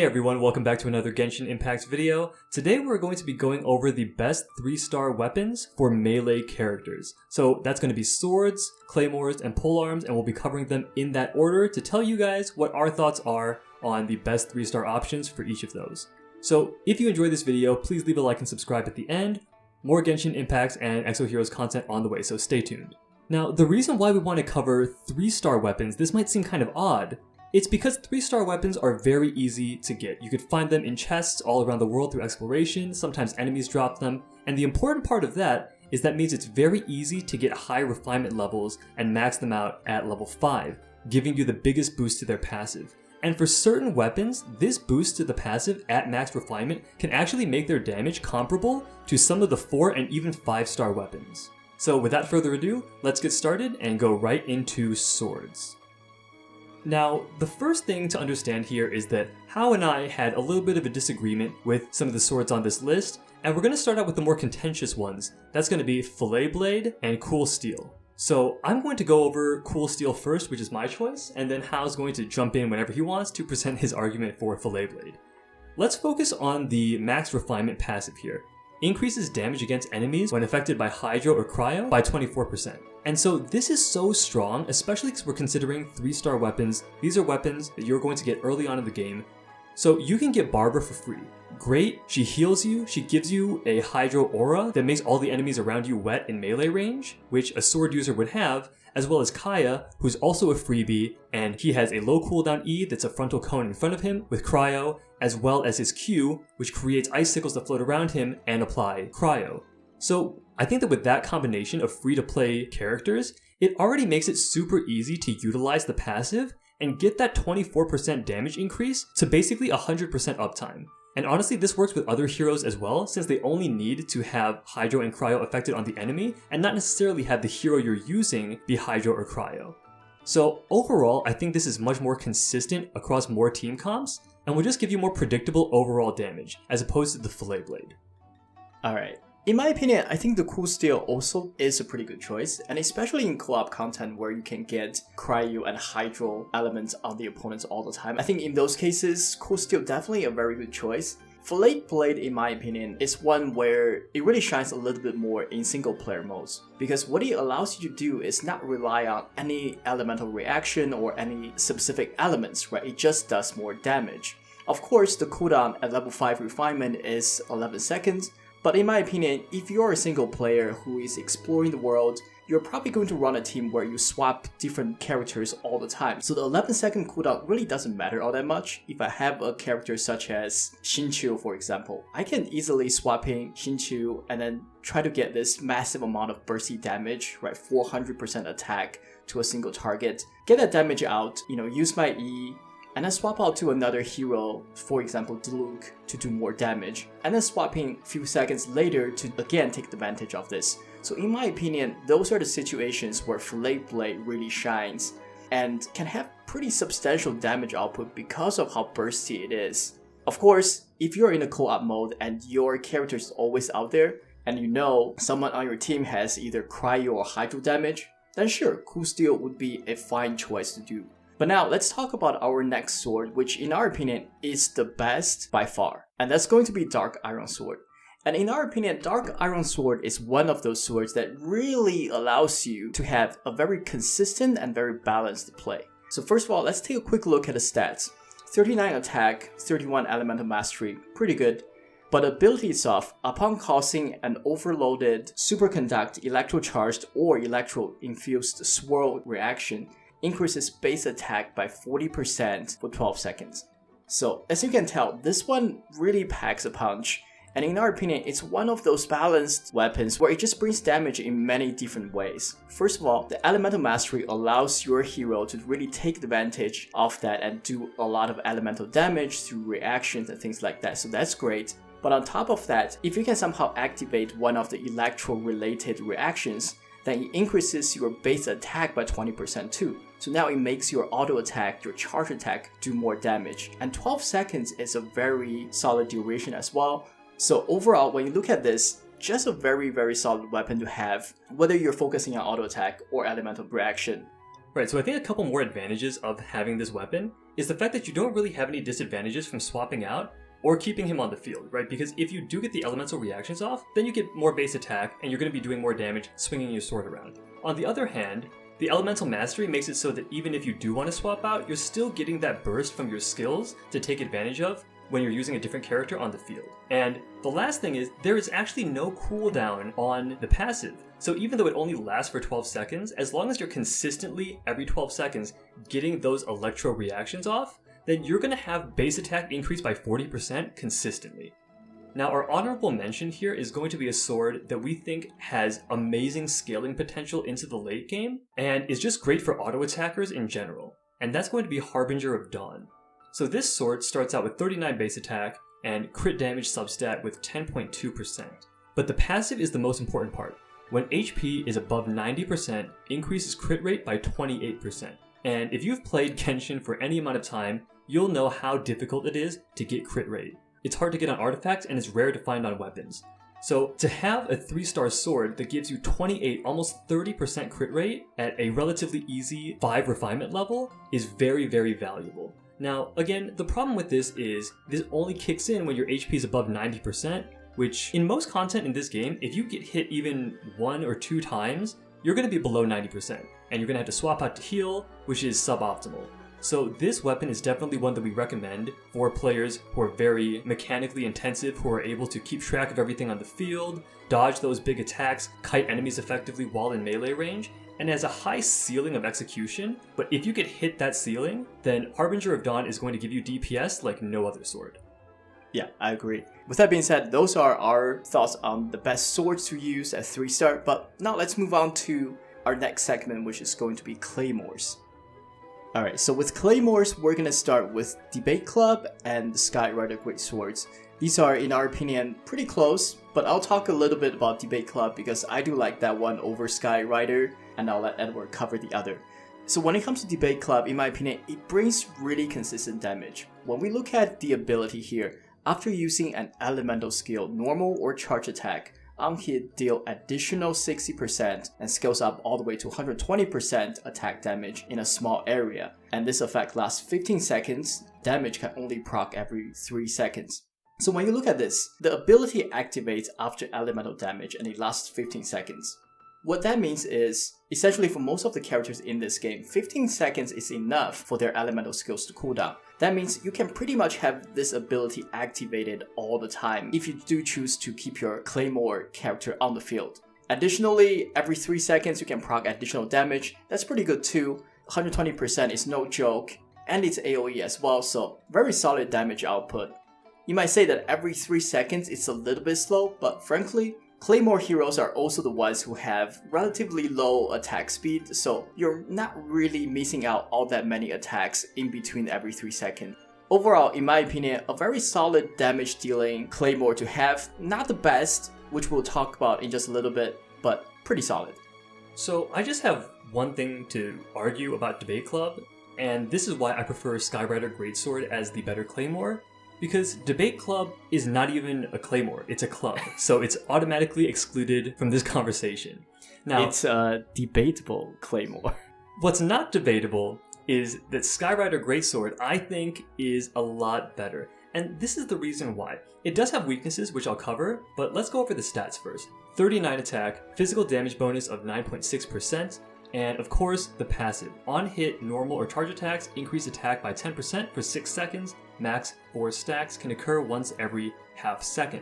everyone, welcome back to another Genshin Impact video. Today we're going to be going over the best 3-star weapons for melee characters. So that's going to be swords, claymores, and polearms, and we'll be covering them in that order to tell you guys what our thoughts are on the best 3-star options for each of those. So if you enjoyed this video, please leave a like and subscribe at the end. More Genshin Impact and Exo Heroes content on the way, so stay tuned. Now, the reason why we want to cover 3-star weapons, this might seem kind of odd. It's because 3-star weapons are very easy to get. You could find them in chests all around the world through exploration, sometimes enemies drop them, and the important part of that is that means it's very easy to get high refinement levels and max them out at level 5, giving you the biggest boost to their passive. And for certain weapons, this boost to the passive at max refinement can actually make their damage comparable to some of the 4 and even 5-star weapons. So without further ado, let's get started and go right into swords. Now, the first thing to understand here is that Hao and I had a little bit of a disagreement with some of the swords on this list, and we're going to start out with the more contentious ones. That's going to be Fillet Blade and Cool Steel. So I'm going to go over Cool Steel first, which is my choice, and then Hao's going to jump in whenever he wants to present his argument for Fillet Blade. Let's focus on the max refinement passive here. Increases damage against enemies when affected by Hydro or Cryo by 24%. And so this is so strong, especially because we're considering 3-star weapons. These are weapons that you're going to get early on in the game. So you can get Barbara for free. Great, she heals you, she gives you a Hydro aura that makes all the enemies around you wet in melee range, which a sword user would have, as well as Kaya, who's also a freebie, and he has a low cooldown E that's a frontal cone in front of him with Cryo, as well as his Q, which creates icicles that float around him and apply Cryo. So I think that with that combination of free-to-play characters, it already makes it super easy to utilize the passive and get that 24% damage increase to basically 100% uptime. And honestly, this works with other heroes as well, since they only need to have Hydro and Cryo affected on the enemy, and not necessarily have the hero you're using be Hydro or Cryo. So overall, I think this is much more consistent across more team comps, and will just give you more predictable overall damage, as opposed to the Fillet Blade. Alright. In my opinion, I think the Cool Steel also is a pretty good choice, and especially in co-op content where you can get Cryo and Hydro elements on the opponents all the time. I think in those cases, Cool Steel definitely a very good choice. Fillet Blade, in my opinion, is one where it really shines a little bit more in single player modes, because what it allows you to do is not rely on any elemental reaction or any specific elements, right? It just does more damage. Of course, the cooldown at level 5 refinement is 11 seconds, but in my opinion, if you're a single player who is exploring the world, you're probably going to run a team where you swap different characters all the time. So the 11-second cooldown really doesn't matter all that much. If I have a character such as Xinqiu, for example, I can easily swap in Xinqiu and then try to get this massive amount of bursty damage, right? 400% attack to a single target. Get that damage out, use my E, and then swap out to another hero, for example Diluc, to do more damage, and then swapping a few seconds later to again take advantage of this. So in my opinion, those are the situations where Fillet Blade really shines and can have pretty substantial damage output because of how bursty it is. Of course, if you're in a co-op mode and your character is always out there, and you know someone on your team has either Cryo or Hydro damage, then sure, Cool Steel would be a fine choice to do. But now, let's talk about our next sword, which in our opinion is the best by far. And that's going to be Dark Iron Sword. And in our opinion, Dark Iron Sword is one of those swords that really allows you to have a very consistent and very balanced play. So first of all, let's take a quick look at the stats. 39 attack, 31 elemental mastery, pretty good. But the ability itself, upon causing an overloaded superconduct electrocharged or electro-infused swirl reaction, increases base attack by 40% for 12 seconds. So as you can tell, this one really packs a punch, and in our opinion, it's one of those balanced weapons where it just brings damage in many different ways. First of all, the elemental mastery allows your hero to really take advantage of that and do a lot of elemental damage through reactions and things like that, so that's great. But on top of that, if you can somehow activate one of the electro-related reactions, then it increases your base attack by 20% too. So now it makes your auto attack, your charge attack, do more damage. And 12 seconds is a very solid duration as well. So overall, when you look at this, just a very, very solid weapon to have, whether you're focusing on auto attack or elemental reaction. Right, so I think a couple more advantages of having this weapon is the fact that you don't really have any disadvantages from swapping out or keeping him on the field, right? Because if you do get the elemental reactions off, then you get more base attack and you're going to be doing more damage swinging your sword around. On the other hand, the elemental mastery makes it so that even if you do want to swap out, you're still getting that burst from your skills to take advantage of when you're using a different character on the field. And the last thing is, there is actually no cooldown on the passive. So even though it only lasts for 12 seconds, as long as you're consistently, every 12 seconds, getting those electro reactions off, then you're going to have base attack increase by 40% consistently. Now, our honorable mention here is going to be a sword that we think has amazing scaling potential into the late game, and is just great for auto attackers in general. And that's going to be Harbinger of Dawn. So this sword starts out with 39 base attack and crit damage substat with 10.2%. But the passive is the most important part. When HP is above 90%, increases crit rate by 28%. And if you've played Genshin for any amount of time, you'll know how difficult it is to get crit rate. It's hard to get on artifacts and it's rare to find on weapons. So to have a 3-star sword that gives you 28, almost 30% crit rate at a relatively easy 5 refinement level is very, very valuable. Now, again, the problem with this is this only kicks in when your HP is above 90%, which in most content in this game, if you get hit even 1 or 2 times, you're going to be below 90%, and you're going to have to swap out to heal, which is suboptimal. So this weapon is definitely one that we recommend for players who are very mechanically intensive, who are able to keep track of everything on the field, dodge those big attacks, kite enemies effectively while in melee range, and has a high ceiling of execution, but if you could hit that ceiling, then Harbinger of Dawn is going to give you DPS like no other sword. Yeah, I agree. With that being said, those are our thoughts on the best swords to use at 3-star, but now let's move on to our next segment, which is going to be Claymores. Alright, so with Claymores, we're going to start with Debate Club and the Skyrider Great Swords. These are, in our opinion, pretty close, but I'll talk a little bit about Debate Club because I do like that one over Skyrider, and I'll let Edward cover the other. So when it comes to Debate Club, in my opinion, it brings really consistent damage. When we look at the ability here, after using an elemental skill, normal or charge attack, on hit deal additional 60% and scales up all the way to 120% attack damage in a small area. And this effect lasts 15 seconds, damage can only proc every 3 seconds. So when you look at this, the ability activates after elemental damage and it lasts 15 seconds. What that means is, essentially for most of the characters in this game, 15 seconds is enough for their elemental skills to cooldown. That means you can pretty much have this ability activated all the time if you do choose to keep your Claymore character on the field. Additionally, every 3 seconds you can proc additional damage. That's pretty good too. 120% is no joke, and it's AoE as well, so very solid damage output. You might say that every 3 seconds it's a little bit slow, but frankly, Claymore heroes are also the ones who have relatively low attack speed, so you're not really missing out all that many attacks in between every 3 seconds. Overall, in my opinion, a very solid damage dealing Claymore to have. Not the best, which we'll talk about in just a little bit, but pretty solid. So I just have one thing to argue about Debate Club, and this is why I prefer Skyrider Greatsword as the better Claymore. Because Debate Club is not even a Claymore, it's a club, so it's automatically excluded from this conversation. Now, it's a debatable Claymore. What's not debatable is that Skyrider Greatsword, I think, is a lot better. And this is the reason why. It does have weaknesses, which I'll cover, but let's go over the stats first. 39 attack, physical damage bonus of 9.6%, and of course, the passive. On hit, normal or charge attacks increase attack by 10% for 6 seconds, max 4 stacks, can occur once every half second.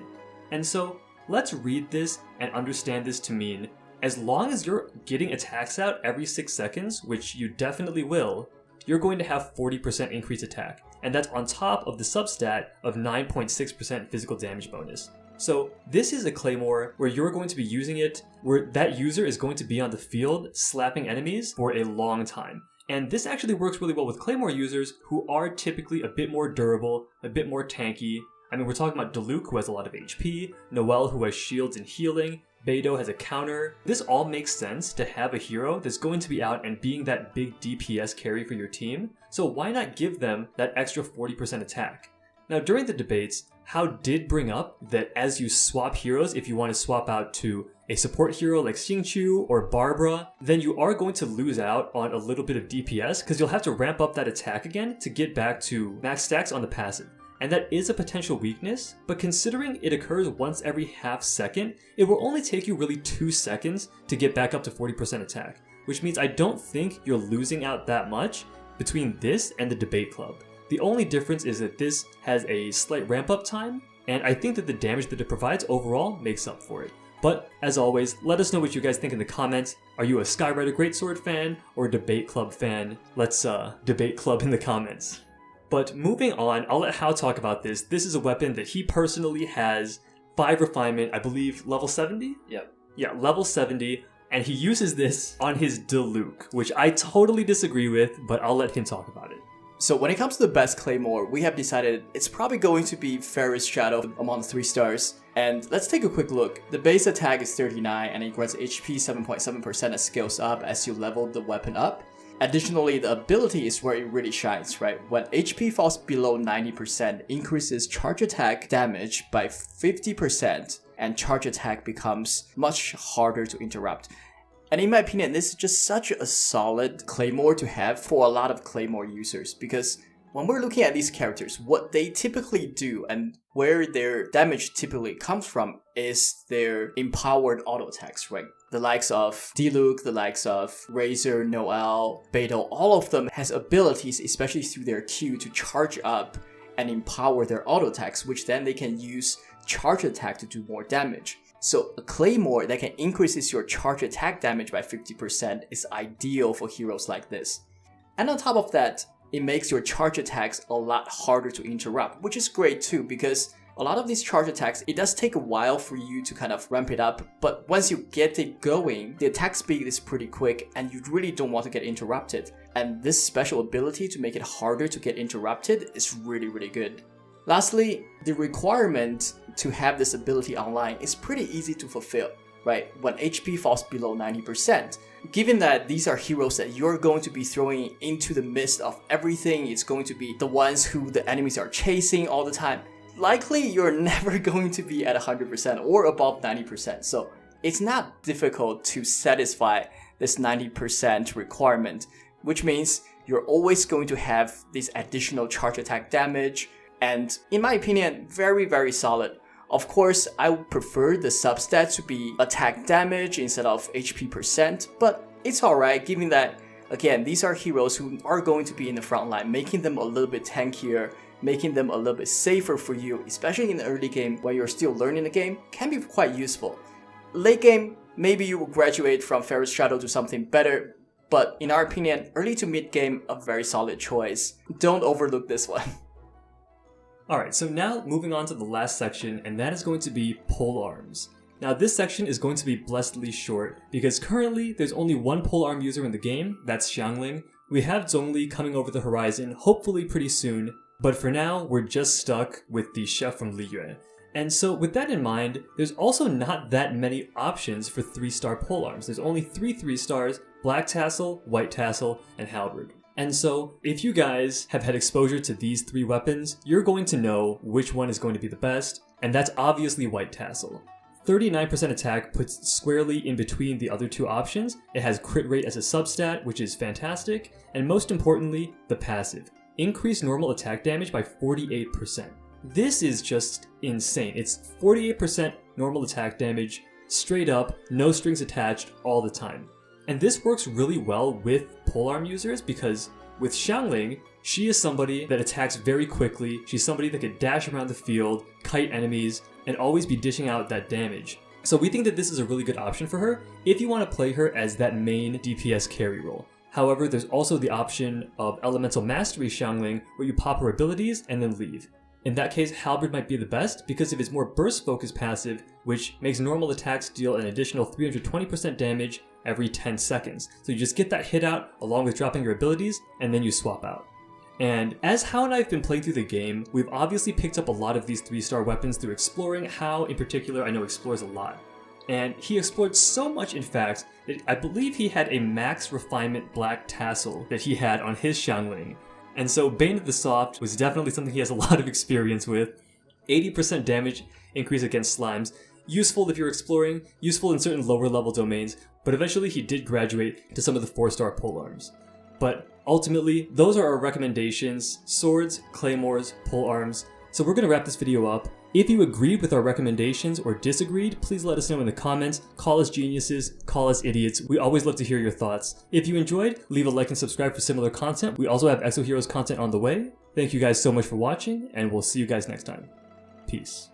And so, let's read this and understand this to mean, as long as you're getting attacks out every 6 seconds, which you definitely will, you're going to have 40% increased attack. And that's on top of the substat of 9.6% physical damage bonus. So this is a Claymore where you're going to be using it, where that user is going to be on the field slapping enemies for a long time. And this actually works really well with Claymore users who are typically a bit more durable, a bit more tanky. I mean, we're talking about Diluc, who has a lot of HP, Noelle, who has shields and healing, Beidou has a counter. This all makes sense to have a hero that's going to be out and being that big DPS carry for your team, so why not give them that extra 40% attack? Now during the debates, Hao did bring up that as you swap heroes, if you want to swap out to a support hero like Xingqiu or Barbara, then you are going to lose out on a little bit of DPS because you'll have to ramp up that attack again to get back to max stacks on the passive. And that is a potential weakness, but considering it occurs once every half second, it will only take you really 2 seconds to get back up to 40% attack, which means I don't think you're losing out that much between this and the Debate Club. The only difference is that this has a slight ramp up time, and I think that the damage that it provides overall makes up for it. But as always, let us know what you guys think in the comments. Are you a Skyrider Greatsword fan or a Debate Club fan? Let's Debate Club in the comments. But moving on, I'll let Hao talk about this. This is a weapon that he personally has 5 refinement, I believe level 70? Yep. Yeah, level 70, and he uses this on his Diluc, which I totally disagree with, but I'll let him talk about it. So when it comes to the best Claymore, we have decided it's probably going to be Ferris Shadow among the 3 stars. And let's take a quick look. The base attack is 39 and it grants HP 7.7% as scales up as you level the weapon up. Additionally, the ability is where it really shines, right? When HP falls below 90%, increases charge attack damage by 50% and charge attack becomes much harder to interrupt. And in my opinion, this is just such a solid Claymore to have for a lot of Claymore users, because when we're looking at these characters, what they typically do and where their damage typically comes from is their empowered auto attacks, right? The likes of Diluc, the likes of Razor, Noelle, Beidou, all of them has abilities, especially through their Q, to charge up and empower their auto attacks, which then they can use charge attack to do more damage. So a Claymore that can increase your charge attack damage by 50% is ideal for heroes like this. And on top of that, it makes your charge attacks a lot harder to interrupt, which is great too, because a lot of these charge attacks, it does take a while for you to kind of ramp it up, but once you get it going, the attack speed is pretty quick and you really don't want to get interrupted. And this special ability to make it harder to get interrupted is really, really good. Lastly, the requirement to have this ability online is pretty easy to fulfill, right? When HP falls below 90%. Given that these are heroes that you're going to be throwing into the midst of everything, it's going to be the ones who the enemies are chasing all the time, likely you're never going to be at 100% or above 90%. So it's not difficult to satisfy this 90% requirement, which means you're always going to have this additional charge attack damage, and in my opinion, very, very solid. Of course, I would prefer the substat to be attack damage instead of HP percent, but it's alright given that, again, these are heroes who are going to be in the front line, making them a little bit tankier, making them a little bit safer for you, especially in the early game when you're still learning the game, can be quite useful. Late game, maybe you will graduate from Ferris Shadow to something better, but in our opinion, early to mid game, a very solid choice. Don't overlook this one. Alright, so now moving on to the last section, and that is going to be Polearms. Now this section is going to be blessedly short, because currently there's only one polearm user in the game, that's Xiangling. We have Zhongli coming over the horizon, hopefully pretty soon, but for now we're just stuck with the chef from Liyue. And so with that in mind, there's also not that many options for 3-star polearms. There's only 3 3-stars, Black Tassel, White Tassel, and Halberd. And so, if you guys have had exposure to these 3 weapons, you're going to know which one is going to be the best, and that's obviously White Tassel. 39% attack puts squarely in between the other 2 options. It has crit rate as a substat, which is fantastic, and most importantly, the passive. Increase normal attack damage by 48%. This is just insane. It's 48% normal attack damage, straight up, no strings attached, all the time. And this works really well with polearm users because with Xiangling, she is somebody that attacks very quickly, she's somebody that can dash around the field, kite enemies, and always be dishing out that damage. So we think that this is a really good option for her if you want to play her as that main DPS carry role. However, there's also the option of Elemental Mastery Xiangling where you pop her abilities and then leave. In that case, Halberd might be the best because of his more burst-focused passive, which makes normal attacks deal an additional 320% damage every 10 seconds. So you just get that hit out along with dropping your abilities, and then you swap out. And as Hao and I have been playing through the game, we've obviously picked up a lot of these 3-star weapons through exploring. Hao, in particular, I know explores a lot. And he explored so much, in fact, that I believe he had a max refinement Black Tassel that he had on his Xiangling. And so Bane of the Soft was definitely something he has a lot of experience with. 80% damage increase against slimes. Useful if you're exploring, useful in certain lower level domains, but eventually he did graduate to some of the 4-star polearms. But ultimately, those are our recommendations: swords, claymores, polearms. So we're going to wrap this video up. If you agreed with our recommendations or disagreed, please let us know in the comments. Call us geniuses, call us idiots. We always love to hear your thoughts. If you enjoyed, leave a like and subscribe for similar content. We also have Exo Heroes content on the way. Thank you guys so much for watching, and we'll see you guys next time. Peace.